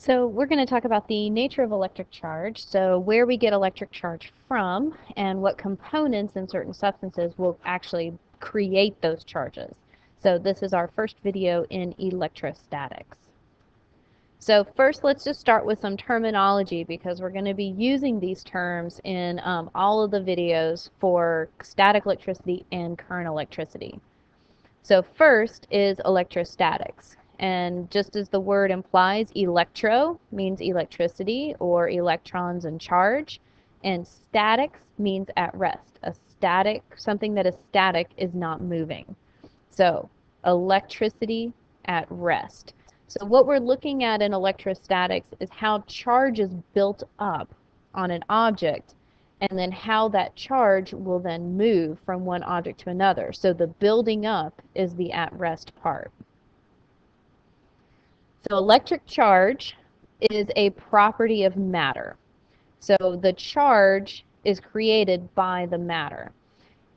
So we're going to talk about the nature of electric charge, so where we get electric charge from and what components in certain substances will actually create those charges. So this is our first video in electrostatics. So first let's just start with some terminology because we're going to be using these terms in all of the videos for static electricity and current electricity. So first is electrostatics. And just as the word implies, electro means electricity or electrons and charge, and statics means at rest. Something that is static is not moving. So electricity at rest. So what we're looking at in electrostatics is how charge is built up on an object and then how that charge will then move from one object to another. So the building up is the at-rest part. So electric charge is a property of matter. So the charge is created by the matter,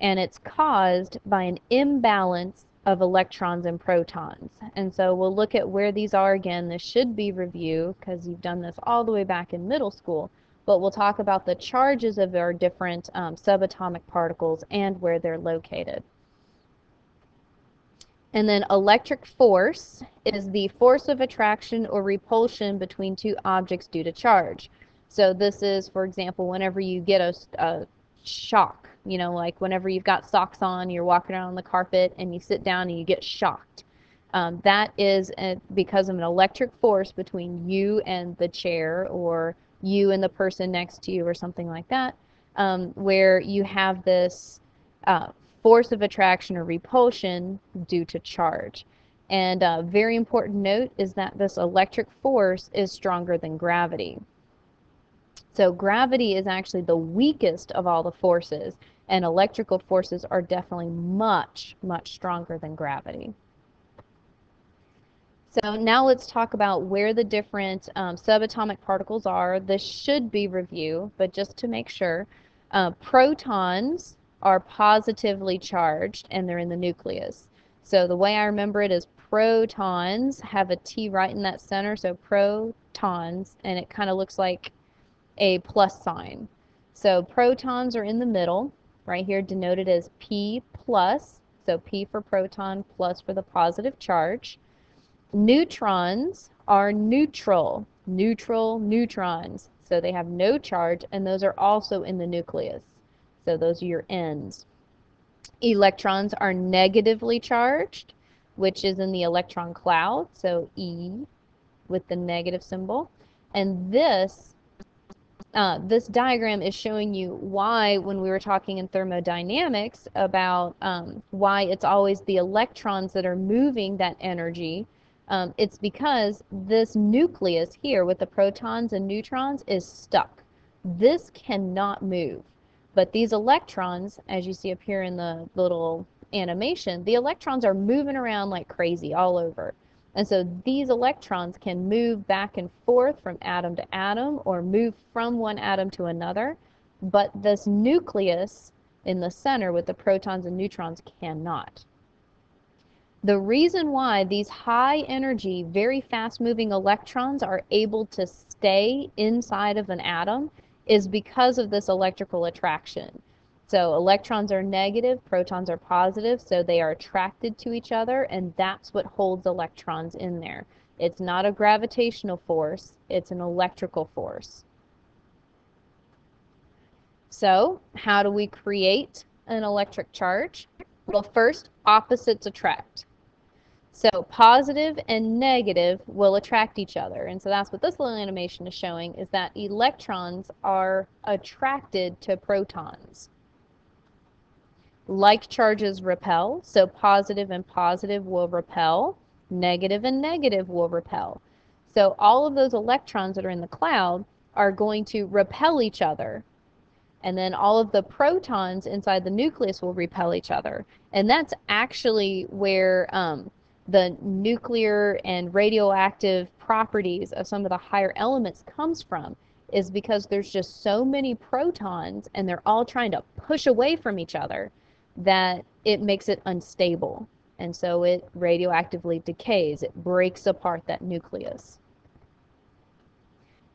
and it's caused by an imbalance of electrons and protons. And so we'll look at where these are again. This should be review because you've done this all the way back in middle school, but we'll talk about the charges of our different subatomic particles and where they're located. And then electric force is the force of attraction or repulsion between two objects due to charge. So this is, for example, whenever you get a shock, you know, like whenever you've got socks on, you're walking around on the carpet and you sit down and you get shocked. That is because of an electric force between you and the chair or you and the person next to you or something like that, where you have this force of attraction or repulsion due to charge. And a very important note is that this electric force is stronger than gravity. So gravity is actually the weakest of all the forces, and electrical forces are definitely much, much stronger than gravity. So now let's talk about where the different subatomic particles are. This should be review, but just to make sure, protons are positively charged and they're in the nucleus. So the way I remember it is protons have a T right in that center, so protons, and it kind of looks like a plus sign. So protons are in the middle, right here denoted as P plus, so P for proton, plus for the positive charge. Neutrons are neutral neutrons, so they have no charge, and those are also in the nucleus. So those are your N's. Electrons are negatively charged, which is in the electron cloud, so E with the negative symbol. And this diagram is showing you why, when we were talking in thermodynamics about why it's always the electrons that are moving that energy, it's because this nucleus here with the protons and neutrons is stuck. This cannot move. But these electrons, as you see up here in the little animation, the electrons are moving around like crazy all over. And so these electrons can move back and forth from atom to atom or move from one atom to another, but this nucleus in the center with the protons and neutrons cannot. The reason why these high energy, very fast moving electrons are able to stay inside of an atom is because of this electrical attraction. So electrons are negative, protons are positive, so they are attracted to each other, and that's what holds electrons in there. It's not a gravitational force, it's an electrical force. So how do we create an electric charge? Well, first, opposites attract. So positive and negative will attract each other. And so that's what this little animation is showing, is that electrons are attracted to protons. Like charges repel, so positive and positive will repel, negative and negative will repel. So all of those electrons that are in the cloud are going to repel each other. And then all of the protons inside the nucleus will repel each other. And that's actually where the nuclear and radioactive properties of some of the higher elements comes from, is because there's just so many protons and they're all trying to push away from each other that it makes it unstable. And so it radioactively decays. It breaks apart that nucleus.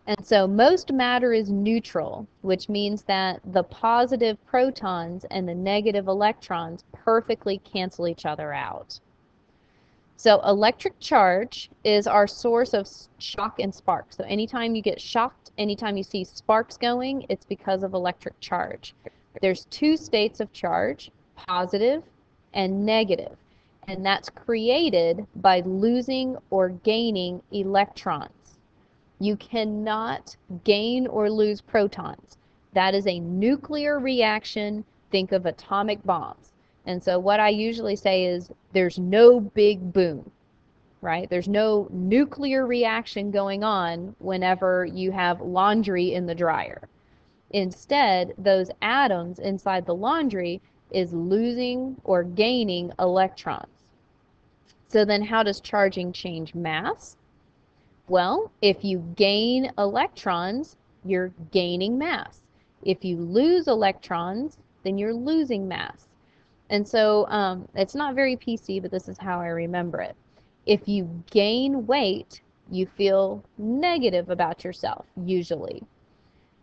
And so most matter is neutral, which means that the positive protons and the negative electrons perfectly cancel each other out. So electric charge is our source of shock and sparks. So anytime you get shocked, anytime you see sparks going, it's because of electric charge. There's two states of charge, positive and negative, and that's created by losing or gaining electrons. You cannot gain or lose protons. That is a nuclear reaction. Think of atomic bombs. And so what I usually say is there's no big boom, right? There's no nuclear reaction going on whenever you have laundry in the dryer. Instead, those atoms inside the laundry is losing or gaining electrons. So then how does charging change mass? Well, if you gain electrons, you're gaining mass. If you lose electrons, then you're losing mass. And so it's not very PC, but this is how I remember it. If you gain weight, you feel negative about yourself, usually.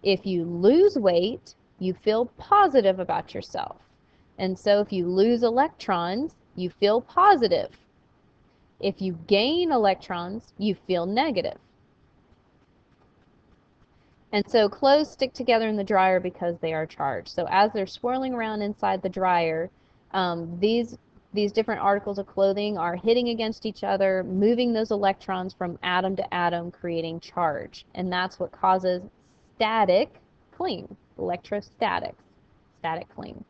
If you lose weight, you feel positive about yourself. And so if you lose electrons, you feel positive. If you gain electrons, you feel negative. And so clothes stick together in the dryer because they are charged. So as they're swirling around inside the dryer, these different articles of clothing are hitting against each other, moving those electrons from atom to atom, creating charge. And that's what causes static cling, electrostatics, static cling.